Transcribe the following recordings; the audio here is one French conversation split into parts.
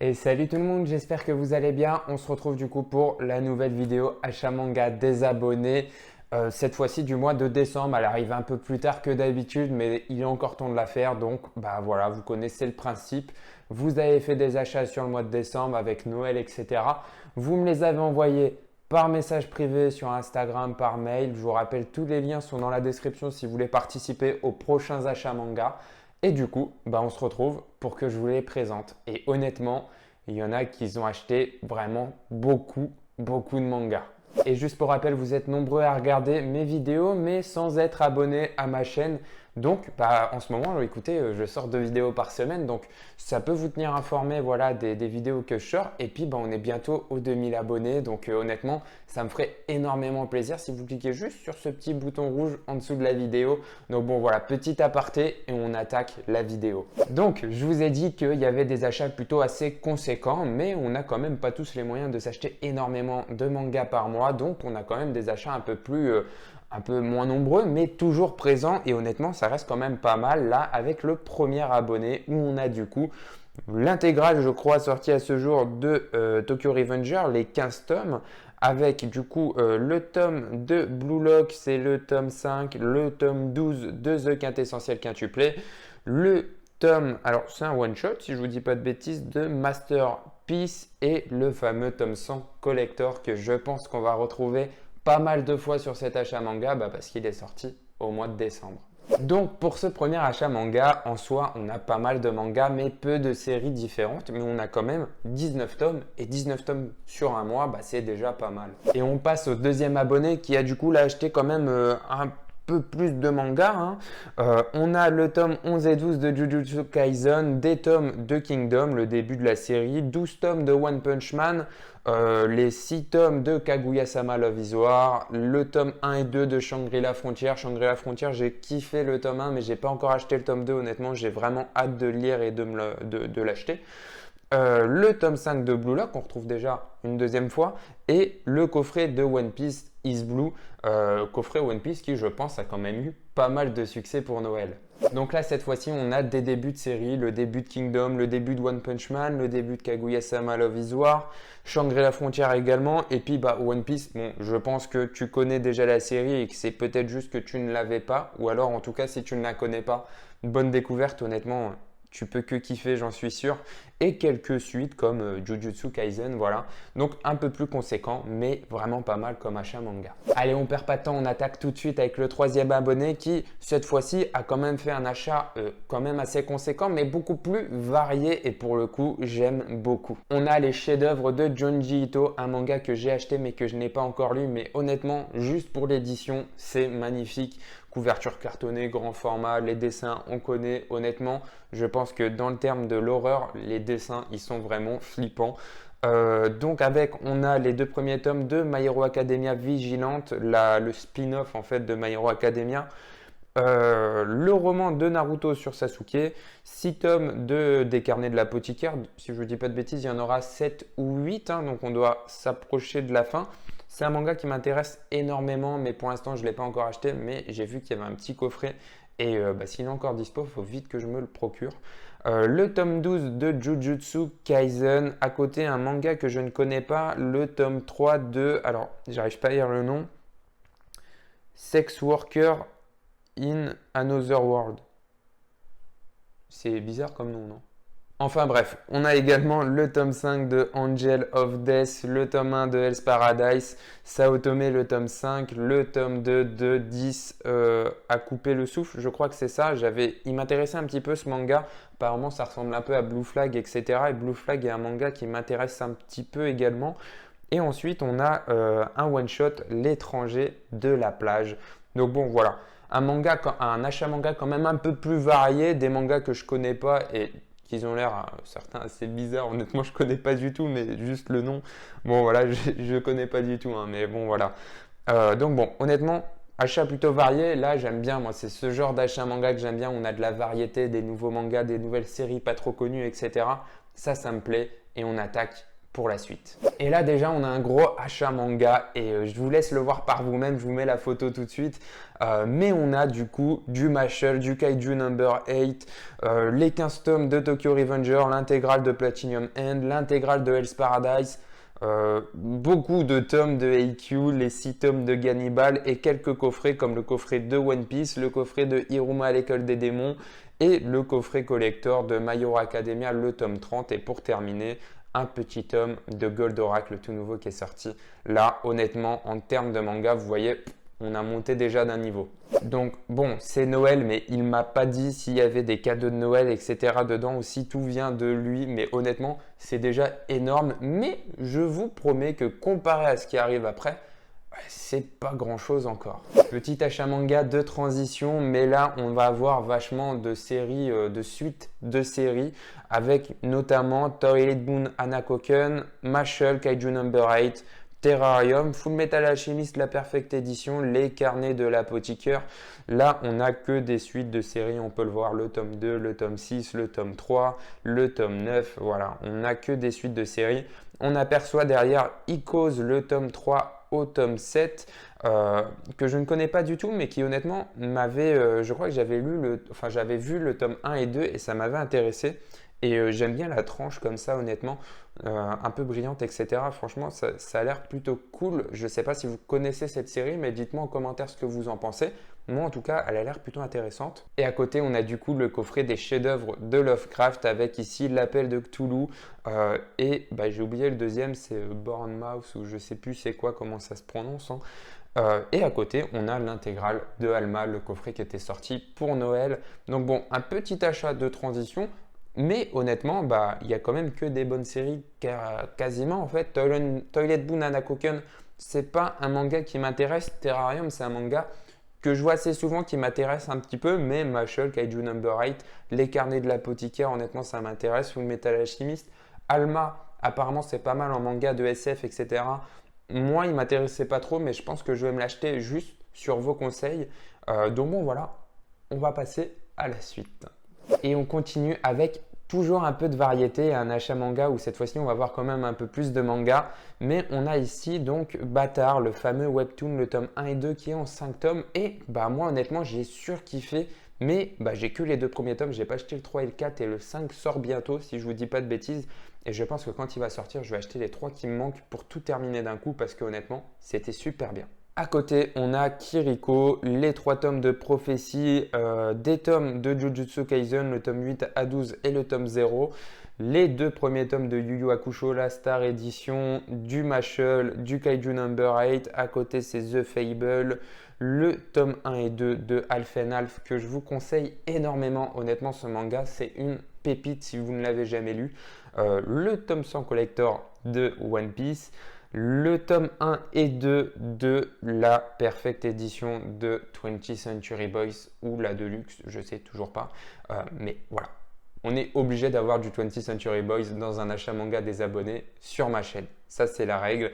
Et salut tout le monde, j'espère que vous allez bien. On se retrouve du coup pour la nouvelle vidéo achat manga des abonnés. Cette fois-ci du mois de décembre. Elle arrive un peu plus tard que d'habitude, mais il est encore temps de la faire. Donc bah voilà, vous connaissez le principe. Vous avez fait des achats sur le mois de décembre avec Noël, etc. Vous me les avez envoyés par message privé sur Instagram, par mail. Je vous rappelle, tous les liens sont dans la description si vous voulez participer aux prochains achats manga. Et du coup, bah, on se retrouve pour que je vous les présente. Et honnêtement, il y en a qui ont acheté vraiment beaucoup de mangas. Et juste pour rappel, vous êtes nombreux à regarder mes vidéos, mais sans être abonnés à ma chaîne. Donc, bah, en ce moment, écoutez, je sors 2 vidéos par semaine, donc ça peut vous tenir informé, voilà, des vidéos que je sors. Et puis, bah, on est bientôt aux 2000 abonnés, donc honnêtement, ça me ferait énormément plaisir si vous cliquez juste sur ce petit bouton rouge en dessous de la vidéo. Donc bon, voilà, petit aparté et on attaque la vidéo. Donc, je vous ai dit qu'il y avait des achats plutôt assez conséquents, mais on n'a quand même pas tous les moyens de s'acheter énormément de mangas par mois, donc on a quand même des achats un peu moins nombreux, mais toujours présents. Et honnêtement, ça reste quand même pas mal là avec le premier abonné où on a du coup l'intégrale, je crois, sortie à ce jour de Tokyo Revenger, les 15 tomes, avec du coup le tome de Blue Lock, c'est le tome 5, le tome 12 de The Quintessentiel Quintuplé, le tome, alors c'est un one-shot si je vous dis pas de bêtises, de Masterpiece et le fameux tome 100 Collector que je pense qu'on va retrouver pas mal de fois sur cet achat manga parce qu'il est sorti au mois de décembre. Donc pour ce premier achat manga, en soi, on a pas mal de mangas, mais peu de séries différentes, mais on a quand même 19 tomes, et 19 tomes sur un mois, c'est déjà pas mal. Et on passe au deuxième abonné qui a du coup là acheté quand même un peu plus de mangas. On a le tome 11 et 12 de Jujutsu Kaisen, des tomes de Kingdom, le début de la série, 12 tomes de One Punch Man, les 6 tomes de Kaguya-sama Love is War, le tome 1 et 2 de Shangri-La Frontier. Shangri-La Frontier, j'ai kiffé le tome 1, mais j'ai pas encore acheté le tome 2. Honnêtement, j'ai vraiment hâte de le lire et de l'acheter. Le tome 5 de Blue Lock, qu'on retrouve déjà une deuxième fois, et le coffret de One Piece Is Blue, coffret One Piece qui, je pense, a quand même eu pas mal de succès pour Noël. Donc là, cette fois-ci, on a des débuts de série, le début de Kingdom, le début de One Punch Man, le début de Kaguya-sama Love is War, Shangri-La Frontière également, et puis One Piece, bon, je pense que tu connais déjà la série et que c'est peut-être juste que tu ne l'avais pas, ou alors en tout cas, si tu ne la connais pas, bonne découverte, honnêtement. Tu peux que kiffer, j'en suis sûr. Et quelques suites comme Jujutsu Kaisen, voilà. Donc un peu plus conséquent, mais vraiment pas mal comme achat manga. Allez, on perd pas de temps, on attaque tout de suite avec le troisième abonné qui, cette fois-ci, a quand même fait un achat quand même assez conséquent, mais beaucoup plus varié. Et pour le coup, j'aime beaucoup. On a les chefs-d'œuvre de Junji Ito, un manga que j'ai acheté mais que je n'ai pas encore lu. Mais honnêtement, juste pour l'édition, c'est magnifique. Couverture cartonnée, grand format, les dessins, on connaît. Honnêtement, je pense que dans le terme de l'horreur, les dessins, ils sont vraiment flippants. Donc on a les 2 premiers tomes de My Hero Academia Vigilante, le spin-off en fait de My Hero Academia. Le roman de Naruto sur Sasuke, 6 tomes des carnets de l'apothicaire, si je ne dis pas de bêtises, il y en aura 7 ou 8, donc on doit s'approcher de la fin. C'est un manga qui m'intéresse énormément, mais pour l'instant je ne l'ai pas encore acheté, mais j'ai vu qu'il y avait un petit coffret, et s'il est encore dispo, il faut vite que je me le procure. Le tome 12 de Jujutsu Kaisen, à côté un manga que je ne connais pas, le tome 3 alors j'arrive pas à lire le nom, Sex Worker in Another World. C'est bizarre comme nom, non? Enfin bref, on a également le tome 5 de Angel of Death, le tome 1 de Hell's Paradise, Saotome le tome 5, le tome 2 de 10 à couper le souffle, je crois que c'est ça. Il m'intéressait un petit peu ce manga, apparemment ça ressemble un peu à Blue Flag, etc. Et Blue Flag est un manga qui m'intéresse un petit peu également. Et ensuite on a un one-shot, L'étranger de la plage. Donc bon voilà, un achat manga quand même un peu plus varié, des mangas que je connais pas et qu'ils ont l'air certains assez bizarres. Honnêtement, je connais pas du tout, mais juste le nom. Bon voilà, je connais pas du tout, mais bon voilà. Donc bon, honnêtement, achat plutôt varié. Là, j'aime bien. Moi, c'est ce genre d'achat manga que j'aime bien. On a de la variété, des nouveaux mangas, des nouvelles séries pas trop connues, etc. Ça me plaît et on attaque pour la suite. Et là déjà on a un gros achat manga et je vous laisse le voir par vous-même, je vous mets la photo tout de suite. Mais on a du coup du Mashle, du Kaiju Number 8, les 15 tomes de Tokyo Revenger, l'intégrale de Platinum End, l'intégrale de Hell's Paradise, beaucoup de tomes de Haikyuu, les 6 tomes de Gannibal et quelques coffrets comme le coffret de One Piece, le coffret de Hiruma à l'école des démons et le coffret collector de My Hero Academia, le tome 30. Et pour terminer, un petit tome de Goldorak, le tout nouveau qui est sorti. Là, honnêtement, en termes de manga, vous voyez, on a monté déjà d'un niveau. Donc bon, c'est Noël, mais il m'a pas dit s'il y avait des cadeaux de Noël, etc. dedans ou si tout vient de lui. Mais honnêtement, c'est déjà énorme. Mais je vous promets que comparé à ce qui arrive après, c'est pas grand chose encore. Petit achat manga de transition, mais là on va avoir vachement de séries, de suites de séries, avec notamment Toilet Moon Hanakoken, Mashle, Kaiju Number 8, Terrarium, Full Metal Alchemist, la Perfect Edition, les carnets de l'apothicaire. Là, on n'a que des suites de séries, on peut le voir, le tome 2, le tome 6, le tome 3, le tome 9, voilà, on n'a que des suites de séries. On aperçoit derrière Icos, le tome 3 au tome 7, que je ne connais pas du tout, mais qui honnêtement m'avait, je crois que j'avais j'avais vu le tome 1 et 2 et ça m'avait intéressé. Et j'aime bien la tranche comme ça, honnêtement, un peu brillante, etc. Franchement, ça a l'air plutôt cool. Je ne sais pas si vous connaissez cette série, mais dites-moi en commentaire ce que vous en pensez. Moi, en tout cas, elle a l'air plutôt intéressante. Et à côté, on a du coup le coffret des chefs-d'œuvre de Lovecraft avec ici l'appel de Cthulhu. Et j'ai oublié le deuxième, c'est Bournemouth ou je ne sais plus c'est quoi, comment ça se prononce. Et à côté, on a l'intégrale de Alma, le coffret qui était sorti pour Noël. Donc bon, un petit achat de transition. Mais honnêtement, il y a quand même que des bonnes séries, quasiment en fait. Toilet Moon Hanakoken, c'est pas un manga qui m'intéresse. Terrarium, c'est un manga que je vois assez souvent qui m'intéresse un petit peu. Mais Mashle, Kaiju Number 8, les carnets de l'apothicaire, honnêtement, ça m'intéresse. Full Metal Alchemist. Alma, apparemment, c'est pas mal en manga de SF, etc. Moi, il m'intéressait pas trop, mais je pense que je vais me l'acheter juste sur vos conseils. Donc bon, voilà, on va passer à la suite. Et on continue avec toujours un peu de variété, un achat manga où cette fois-ci on va voir quand même un peu plus de manga. Mais on a ici donc Bâtard, le fameux webtoon, le tome 1 et 2 qui est en 5 tomes. Et moi honnêtement j'ai surkiffé, mais j'ai que les 2 premiers tomes, j'ai pas acheté le 3 et le 4 et le 5 sort bientôt si je vous dis pas de bêtises. Et je pense que quand il va sortir, je vais acheter les 3 qui me manquent pour tout terminer d'un coup parce que honnêtement c'était super bien. À côté, on a Kiriko, les 3 tomes de Prophétie, des tomes de Jujutsu Kaisen, le tome 8 à 12 et le tome 0, les 2 premiers tomes de Yu Yu Hakusho, la Star Edition, du Mashle, du Kaiju Number 8, à côté c'est The Fable, le tome 1 et 2 de Half and Half que je vous conseille énormément. Honnêtement, ce manga, c'est une pépite si vous ne l'avez jamais lu. Le tome 100 collector de One Piece. Le tome 1 et 2 de la Perfect Edition de 20th Century Boys ou la Deluxe, je sais toujours pas. Mais voilà, on est obligé d'avoir du 20th Century Boys dans un achat manga des abonnés sur ma chaîne. Ça, c'est la règle.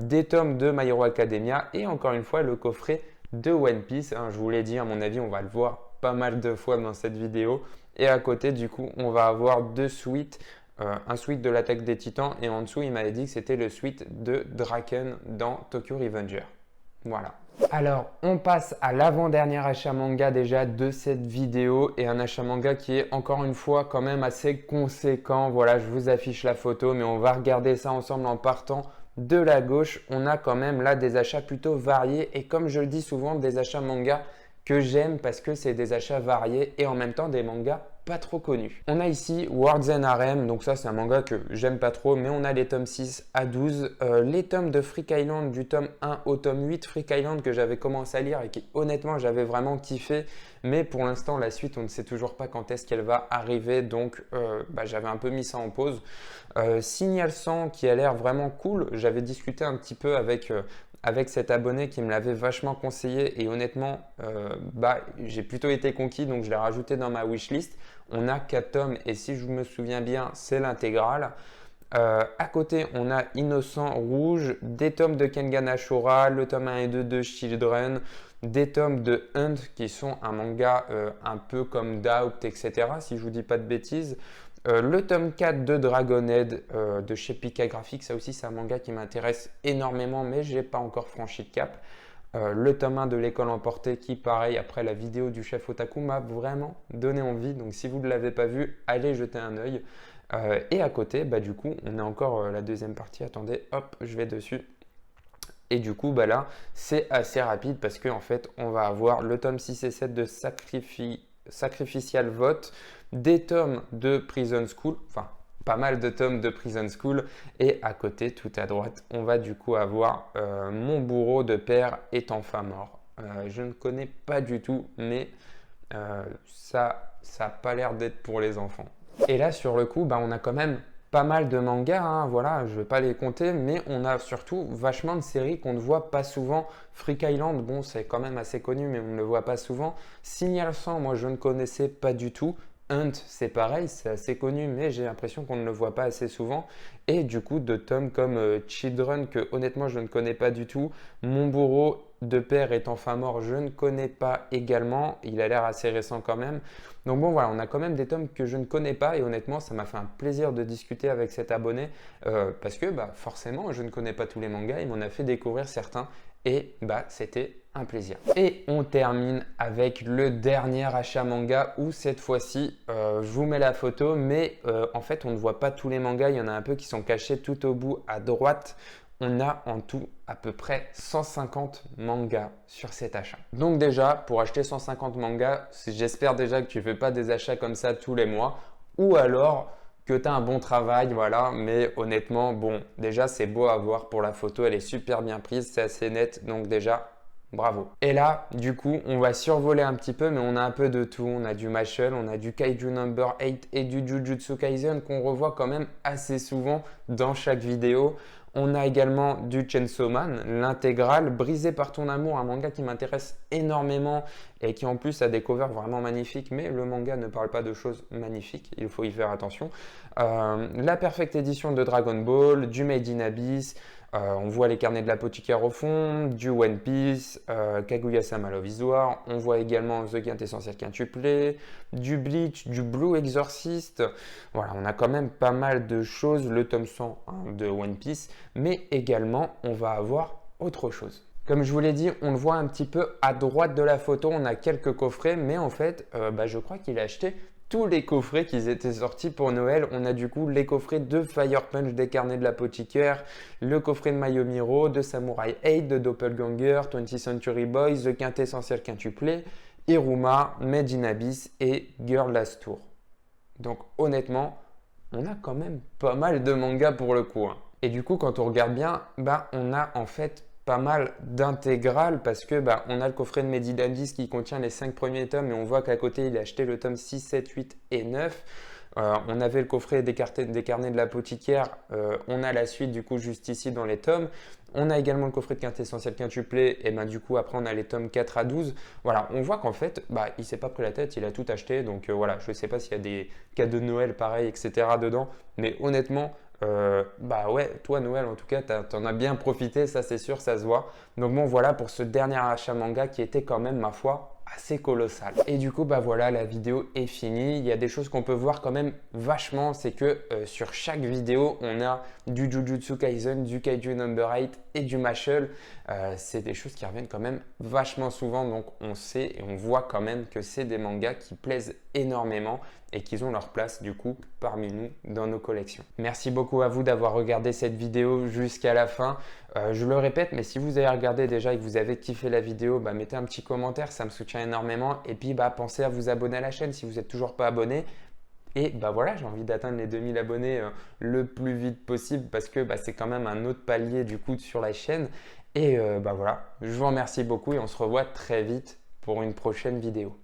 Des tomes de My Hero Academia et encore une fois, le coffret de One Piece. Je vous l'ai dit, à mon avis, on va le voir pas mal de fois dans cette vidéo. Et à côté, du coup, on va avoir 2 suites. Un suite de l'attaque des titans et en dessous il m'avait dit que c'était le suite de Draken dans Tokyo Revenger. Voilà. Alors on passe à l'avant-dernier achat manga déjà de cette vidéo et un achat manga qui est encore une fois quand même assez conséquent. Voilà, je vous affiche la photo mais on va regarder ça ensemble en partant de la gauche. On a quand même là des achats plutôt variés et comme je le dis souvent des achats manga que j'aime parce que c'est des achats variés et en même temps des mangas pas trop connus. On a ici Words and Harem, donc ça c'est un manga que j'aime pas trop, mais on a les tomes 6 à 12, les tomes de Freak Island du tome 1 au tome 8, Freak Island que j'avais commencé à lire et qui honnêtement j'avais vraiment kiffé, mais pour l'instant la suite on ne sait toujours pas quand est-ce qu'elle va arriver, donc j'avais un peu mis ça en pause. Signal 100 qui a l'air vraiment cool, j'avais discuté un petit peu avec cet abonné qui me l'avait vachement conseillé et honnêtement j'ai plutôt été conquis donc je l'ai rajouté dans ma wishlist. On a 4 tomes et si je me souviens bien c'est l'intégrale. À côté on a Innocent Rouge, des tomes de Kengan Ashura, le tome 1 et 2 de Children, des tomes de Hunt qui sont un manga un peu comme Doubt etc. si je vous dis pas de bêtises. Le tome 4 de Dragonhead de chez Pika Graphics, ça aussi c'est un manga qui m'intéresse énormément, mais j'ai pas encore franchi le cap. Le tome 1 de l'école emportée qui, pareil, après la vidéo du chef Otaku, m'a vraiment donné envie. Donc si vous ne l'avez pas vu, allez jeter un œil. Et à côté, du coup, on a encore la deuxième partie. Attendez, hop, je vais dessus. Et du coup, là, c'est assez rapide parce qu'en fait, on va avoir le tome 6 et 7 de Sacrificial Vote, des tomes de Prison School, enfin, pas mal de tomes de Prison School. Et à côté, tout à droite, on va du coup avoir Mon bourreau de père est enfin mort. Je ne connais pas du tout, mais ça n'a pas l'air d'être pour les enfants. Et là, sur le coup, on a quand même pas mal de mangas, hein, voilà, je ne vais pas les compter, mais on a surtout vachement de séries qu'on ne voit pas souvent. Freak Island, bon, c'est quand même assez connu, mais on ne le voit pas souvent. Signal 100, moi, je ne connaissais pas du tout. Hunt, c'est pareil, c'est assez connu, mais j'ai l'impression qu'on ne le voit pas assez souvent. Et du coup, de tomes comme Children, que honnêtement, je ne connais pas du tout. Mon bourreau de père est enfin mort, je ne connais pas également. Il a l'air assez récent quand même. Donc bon, voilà, on a quand même des tomes que je ne connais pas. Et honnêtement, ça m'a fait un plaisir de discuter avec cet abonné. Parce que forcément, je ne connais pas tous les mangas. Il m'en a fait découvrir certains. Et c'était un plaisir. Et on termine avec le dernier achat manga où cette fois-ci, je vous mets la photo, mais en fait, on ne voit pas tous les mangas. Il y en a un peu qui sont cachés tout au bout à droite. On a en tout à peu près 150 mangas sur cet achat. Donc déjà, pour acheter 150 mangas, j'espère déjà que tu ne fais pas des achats comme ça tous les mois. Ou alors que tu as un bon travail, voilà. Mais honnêtement, bon, déjà, c'est beau à voir pour la photo. Elle est super bien prise, c'est assez net. Donc déjà, bravo. Et là, du coup, on va survoler un petit peu, mais on a un peu de tout. On a du Mashle, on a du Kaiju Number 8 et du Jujutsu Kaisen qu'on revoit quand même assez souvent dans chaque vidéo. On a également du Chainsaw Man, l'intégrale, Brisé par ton amour, un manga qui m'intéresse énormément et qui en plus a des covers vraiment magnifiques, mais le manga ne parle pas de choses magnifiques, il faut y faire attention. La Perfect Edition de Dragon Ball, du Made in Abyss, on voit les carnets de l'apothicaire au fond, du One Piece, Kaguya-sama Love is War, on voit également The Quintessentiel Quintuplé, du Bleach, du Blue Exorcist. Voilà, on a quand même pas mal de choses, le tome 100 de One Piece, mais également on va avoir autre chose. Comme je vous l'ai dit, on le voit un petit peu à droite de la photo, on a quelques coffrets, mais en fait, je crois qu'il a acheté tous les coffrets qui étaient sortis pour Noël. On a du coup les coffrets de Fire Punch des carnets de l'apothicaire, le coffret de Mayomiro, de Samurai 8, de Doppelganger, 20th Century Boys, The Quintessentiel Quintuplé, Iruma, Made in Abyss et Girl Last Tour. Donc honnêtement, on a quand même pas mal de mangas pour le coup. Et du coup, quand on regarde bien, on a en fait pas mal d'intégrales parce que on a le coffret de Made in Abyss qui contient les 5 premiers tomes et on voit qu'à côté il a acheté le tome 6, 7, 8 et 9. On avait le coffret des carnets de l'apothicaire, on a la suite du coup juste ici dans les tomes. On a également le coffret de Quintessentiel Quintuplé et du coup après on a les tomes 4 à 12. Voilà, on voit qu'en fait il s'est pas pris la tête, il a tout acheté. Donc voilà, je sais pas s'il y a des cadeaux de Noël pareil, etc. dedans. Mais honnêtement, ouais, toi Noël en tout cas, t'en as bien profité, ça c'est sûr, ça se voit. Donc bon voilà pour ce dernier achat manga qui était quand même ma foi assez colossal. Et du coup voilà, la vidéo est finie. Il y a des choses qu'on peut voir quand même vachement, c'est que sur chaque vidéo on a du Jujutsu Kaisen, du Kaiju Number 8 et du Mashle. C'est des choses qui reviennent quand même vachement souvent, donc on sait et on voit quand même que c'est des mangas qui plaisent énormément et qu'ils ont leur place du coup parmi nous dans nos collections. Merci beaucoup à vous d'avoir regardé cette vidéo jusqu'à la fin. Je le répète, mais si vous avez regardé déjà et que vous avez kiffé la vidéo, mettez un petit commentaire, ça me soutient énormément. Et puis pensez à vous abonner à la chaîne si vous n'êtes toujours pas abonné. Et voilà, j'ai envie d'atteindre les 2000 abonnés le plus vite possible parce que c'est quand même un autre palier du coup sur la chaîne. Et voilà, je vous remercie beaucoup et on se revoit très vite pour une prochaine vidéo.